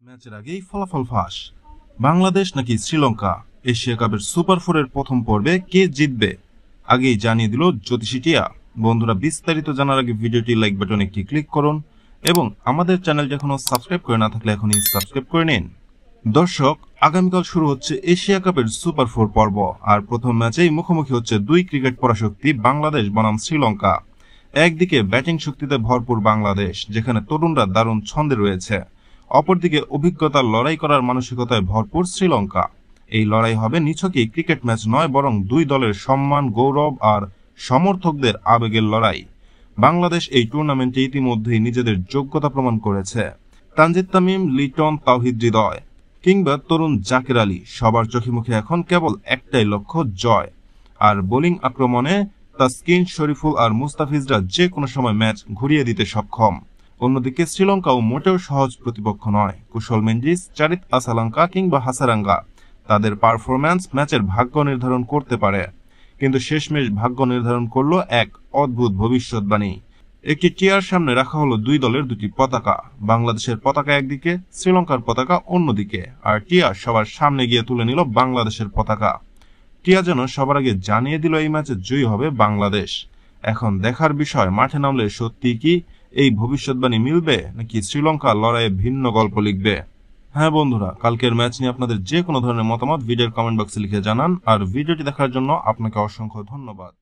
ম্যাচের আগেই ফলাফল ফাঁস। বাংলাদেশ নাকি শ্রীলঙ্কা এশিয়া কাপের সুপার ফোরের প্রথম পর্বে কে জিতবে আগেই জানিয়ে দিল জ্যোতিষী টিয়া। বন্ধুরা, বিস্তারিত জানার আগে ভিডিওটি লাইক বাটন একটি ক্লিক করুন এবং আমাদের চ্যানেলটি এখনো সাবস্ক্রাইব করে না থাকলে এখনই সাবস্ক্রাইব করে নিন। দর্শক, আগামীকাল শুরু হচ্ছে এশিয়া কাপের সুপার ফোর পর্ব, আর প্রথম ম্যাচেই মুখোমুখি হচ্ছে দুই ক্রিকেট পরাশক্তি বাংলাদেশ বনাম শ্রীলঙ্কা। একদিকে ব্যাটিং শক্তিতে ভরপুর বাংলাদেশ, যেখানে তরুণরা দারুণ ছন্দে রয়েছে, অপরদিকে অভিজ্ঞতার লড়াই করার মানসিকতায় ভরপুর শ্রীলঙ্কা। এই লড়াই হবে নিছকই ক্রিকেট ম্যাচ নয়, বরং দুই দলের সম্মান, গৌরব আর সমর্থকদের আবেগের লড়াই। বাংলাদেশ এই টুর্নামেন্টে ইতিমধ্যেই নিজেদের যোগ্যতা প্রমাণ করেছে। তানজিদ তামিম, লিটন, তাওহিদ হৃদয় কিংবা তরুণ জাকের আলী, সবার চোখে মুখে এখন কেবল একটাই লক্ষ্য, জয়। আর বোলিং আক্রমণে তাসকিন, শরীফুল আর মুস্তাফিজরা যে কোনো সময় ম্যাচ ঘুরিয়ে দিতে সক্ষম। অন্যদিকে শ্রীলঙ্কাও মোটেও সহজ প্রতিপক্ষ নয়। কুশল মেন্ডিস, চারিত আসালাঙ্কা কিংবা হাসারাঙ্গা, তাদের পারফরম্যান্স ম্যাচের ভাগ্য নির্ধারণ করতে পারে। কিন্তু শেষমেশ ভাগ্য নির্ধারণ করলো এক অদ্ভুত ভবিষ্যৎবাণী। একটি টিয়ার সামনে রাখা হলো দুই দলের দুটি পতাকা, বাংলাদেশের পতাকা একদিকে, শ্রীলঙ্কার পতাকা অন্যদিকে, আর টিয়া সবার সামনে গিয়ে তুলে নিল বাংলাদেশের পতাকা। টিয়া যেন সবার আগে জানিয়ে দিল এই ম্যাচে জয়ী হবে বাংলাদেশ। এখন দেখার বিষয়, মাঠে নামলে সত্যি কি এই ভবিষ্যৎবাণী মিলবে, নাকি শ্রীলঙ্কা লড়াইয়ে ভিন্ন গল্প লিখবে? হ্যাঁ বন্ধুরা, কালকের ম্যাচ নিয়ে আপনাদের যে কোনো ধরনের মতামত ভিডিওর কমেন্ট বক্সে লিখে জানান। আর ভিডিওটি দেখার জন্য আপনাকে অসংখ্য ধন্যবাদ।